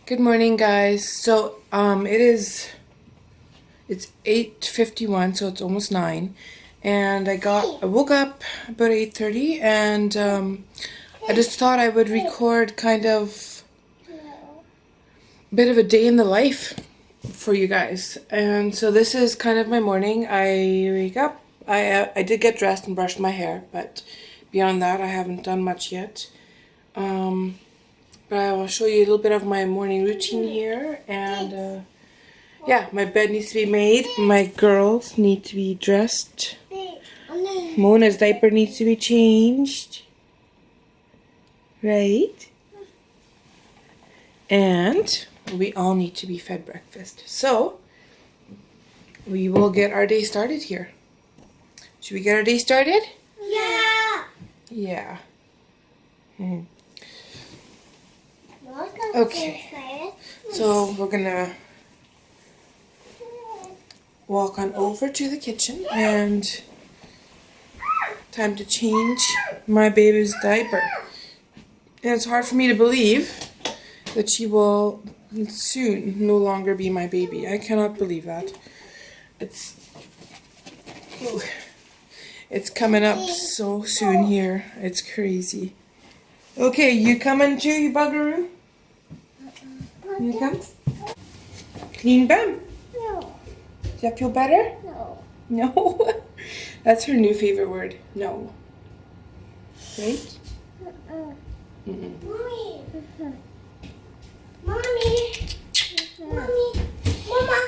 Good morning, guys. So, it's 8:51, so it's almost 9. And I woke up about 8:30, and I just thought I would record kind of a bit of a day in the life for you guys. And so this is kind of my morning. I wake up. I did get dressed and brushed my hair, but beyond that, I haven't done much yet. But I will show you a little bit of my morning routine here, and yeah, my bed needs to be made. My girls need to be dressed. Mona's diaper needs to be changed. Right? And we all need to be fed breakfast. So, we will get our day started here. Should we get our day started? Yeah. Yeah. Okay. So, we're gonna walk on over to the kitchen and time to change my baby's diaper. And it's hard for me to believe that she will soon no longer be my baby. I cannot believe that. It's coming up so soon here. It's crazy. Okay, you coming too, you buggeroo? You come? Clean bum. No. Does that feel better? No. No? That's her new favorite word. No. Right? Mm-mm. Mommy. Mommy. Mommy. Mama.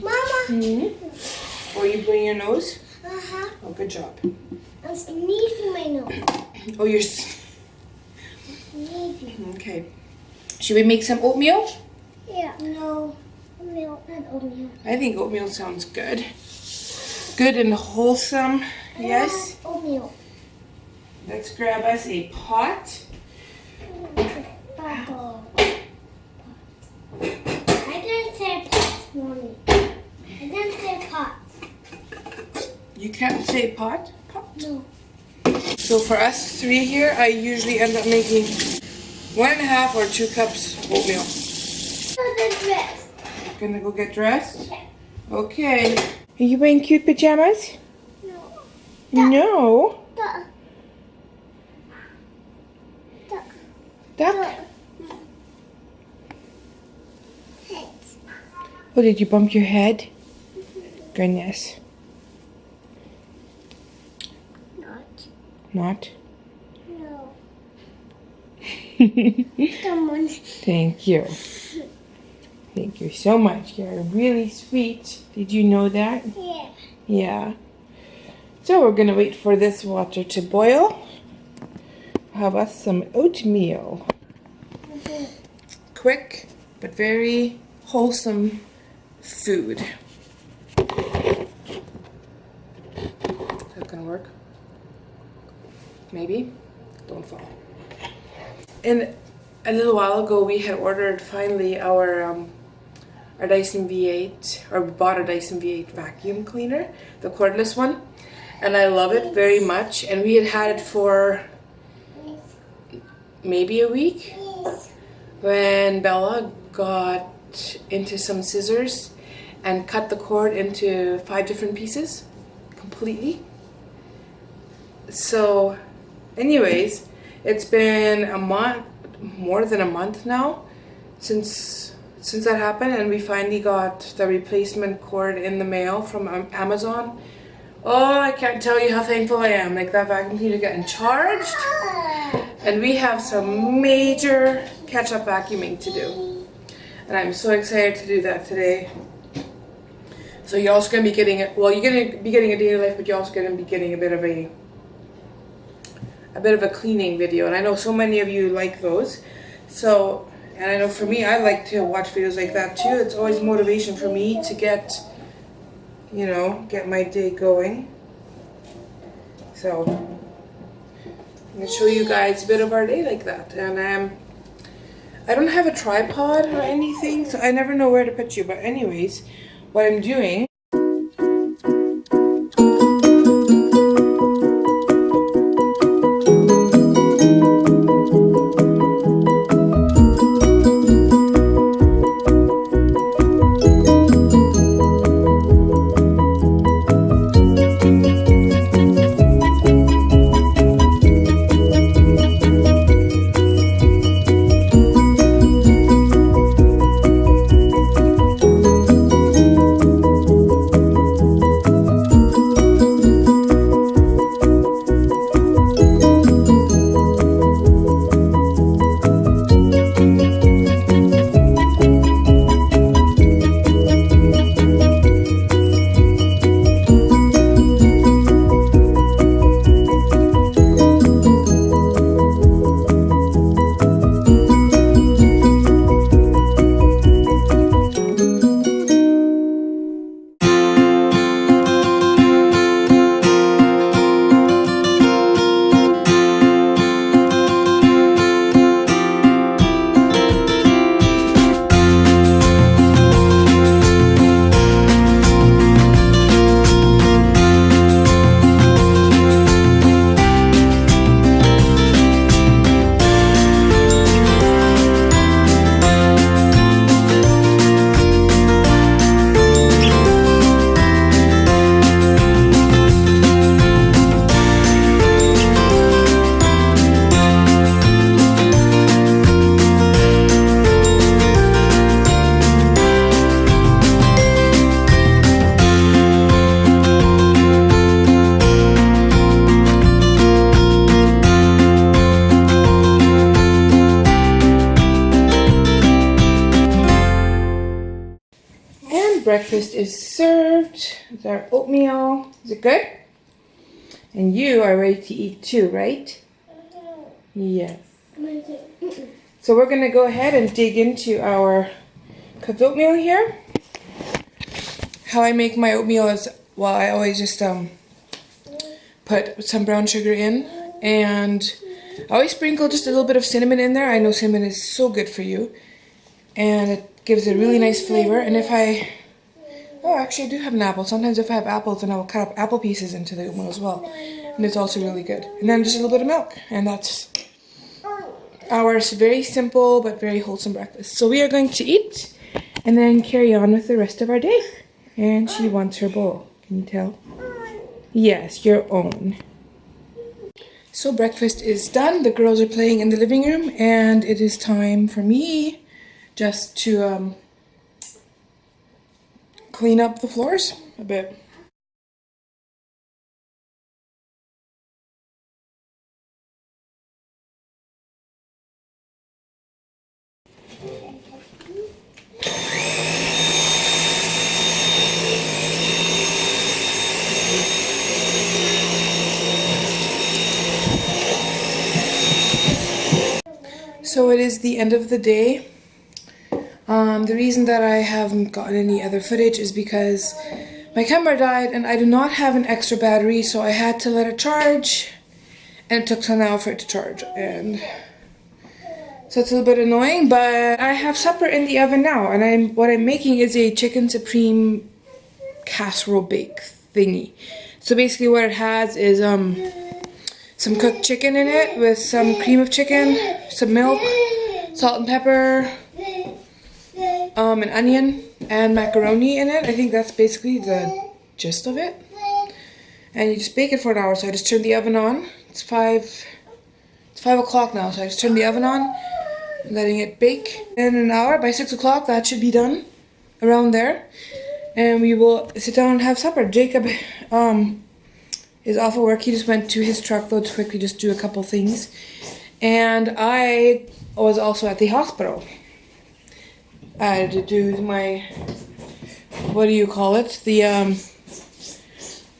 Mama. Mm-hmm. Are you blowing your nose? Uh-huh. Oh, good job. I'm sneezing my nose. Oh, you're... Sneezing. Okay. Should we make some oatmeal? Yeah. No. Oatmeal and oatmeal. I think oatmeal sounds good. Good and wholesome. Yes? Oatmeal. Let's grab us a pot. Bubble. I didn't say pot, Mommy. I didn't say pot. You can't say pot? Pot. No. So for us three here, I usually end up making 1.5 or 2 cups oatmeal. The dress. Gonna go get dressed? Yeah. Okay. Are you wearing cute pajamas? No. No. Duck. Duck. Duck? Thanks. Oh, did you bump your head? Goodness. Not. Not? No. Come on. Thank you. Thank you so much. You're really sweet. Did you know that? Yeah. Yeah. So we're gonna wait for this water to boil. Have us some oatmeal. Quick, but very wholesome food. Is that gonna work? Maybe? Don't fall. And a little while ago we had ordered finally our Dyson V8, or we bought a Dyson V8 vacuum cleaner, the cordless one, and I love it very much. And we had it for maybe a week when Bella got into some scissors and cut the cord into 5 different pieces completely. So anyways, it's been a month, more than a month now since that happened, and we finally got the replacement cord in the mail from Amazon. Oh, I can't tell you how thankful I am. Like, that vacuum cleaner getting charged, and we have some major catch-up vacuuming to do, and I'm so excited to do that today. So you're also going to be getting it. Well, you're going to be getting a daily life, but you're also going to be getting a bit of a cleaning video, and I know so many of you like those. So, and I know for me, I like to watch videos like that too. It's always motivation for me to get my day going. So, I'm going to show you guys a bit of our day like that. And I don't have a tripod or anything, so I never know where to put you. But anyways, what I'm doing breakfast is served. It's our oatmeal. Is it good? And you are ready to eat too, right? Yes. So we're going to go ahead and dig into our cooked oatmeal here. How I make my oatmeal is, well, I always just put some brown sugar in, and I always sprinkle just a little bit of cinnamon in there. I know cinnamon is so good for you, and it gives a really nice flavor. And if actually I do have an apple. Sometimes if I have apples, then I will cut up apple pieces into the oatmeal as well, and it's also really good. And then just a little bit of milk, and that's our very simple but very wholesome breakfast. So we are going to eat and then carry on with the rest of our day. And she wants her bowl. Can you tell? Yes, your own. So breakfast is done. The girls are playing in the living room, and it is time for me just to clean up the floors a bit. So it is the end of the day. The reason that I haven't gotten any other footage is because my camera died and I do not have an extra battery, so I had to let it charge, and it took an hour for it to charge, and so it's a little bit annoying. But I have supper in the oven now, and what I'm making is a chicken supreme casserole bake thingy. So basically what it has is some cooked chicken in it with some cream of chicken, some milk, salt and pepper, an onion, and macaroni in it. I think that's basically the gist of it. And you just bake it for an hour. So I just turned the oven on. It's 5 o'clock now, so I just turned the oven on, letting it bake. In an hour, by 6 o'clock, that should be done, around there. And we will sit down and have supper. Jacob is off of work. He just went to his truck though to quickly just do a couple things. And I was also at the hospital. I had to do my, what do you call it? The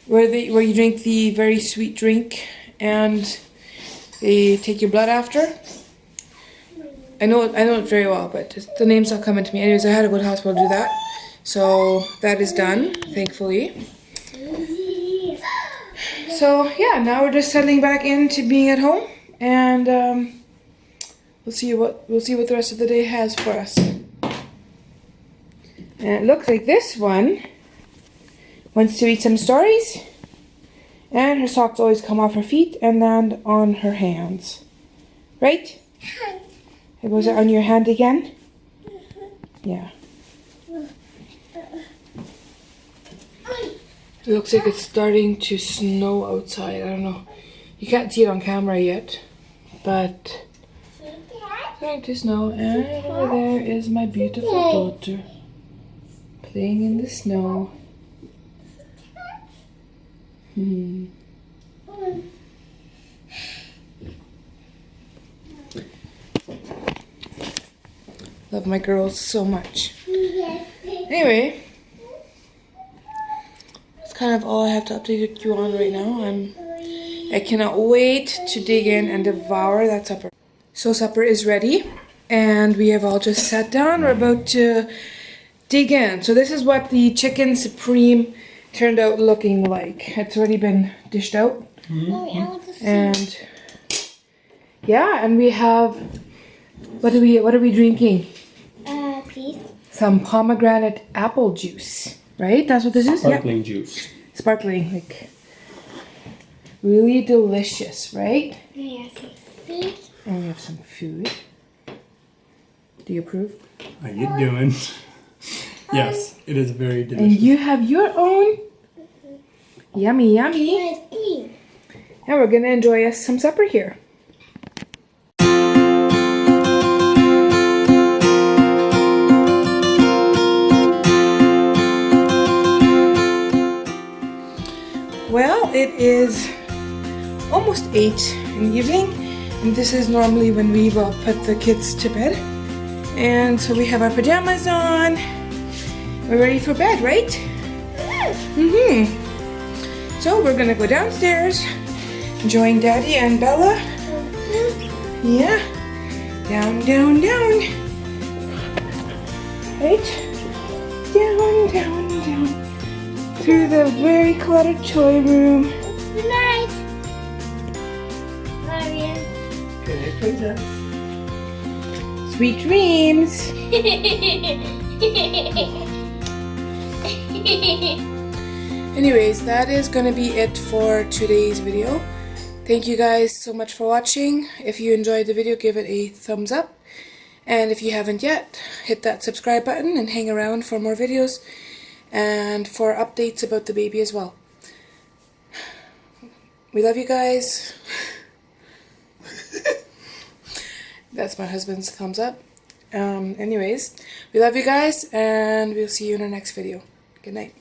where you drink the very sweet drink and they take your blood after. I know it very well, but just, the name's not coming to me. Anyways, I had to go to the hospital to do that. So that is done, thankfully. So yeah, now we're just settling back into being at home, and we'll see what the rest of the day has for us. And it looks like this one wants to read some stories, and her socks always come off her feet and land on her hands, right? It goes on your hand again. Yeah. It looks like it's starting to snow outside. I don't know. You can't see it on camera yet, but it's starting to snow. And over there is my beautiful daughter playing in the snow. Love my girls so much. Anyway, that's kind of all I have to update you on right now. I cannot wait to dig in and devour that supper. So supper is ready, and we have all just sat down. We're about to dig in. So this is what the chicken supreme turned out looking like. It's already been dished out. And yeah, and we have, what are we drinking? Please. Some pomegranate apple juice, right? That's what this is? Sparkling juice. Sparkling, like really delicious, right? Yes. Please. And we have some food. Do you approve? How you doing? Yes, it is very delicious. And you have your own. Yummy, yummy. Yes, please. And we're gonna enjoy us some supper here. Well, it is almost 8 in the evening, and this is normally when we will put the kids to bed. And so we have our pajamas on, We're ready for bed, right? Mm-hmm. So we're gonna go downstairs, join Daddy and Bella. Yeah. Down, down, down. Right? Down, down, down. Through the very cluttered toy room. Good night. Love you. Good night, princess. Sweet dreams. Anyways, that is gonna be it for today's video. Thank you guys so much for watching. If you enjoyed the video, give it a thumbs up. And if you haven't yet, hit that subscribe button and hang around for more videos and for updates about the baby as well. We love you guys. That's my husband's thumbs up. Anyways, we love you guys and we'll see you in our next video. Good night.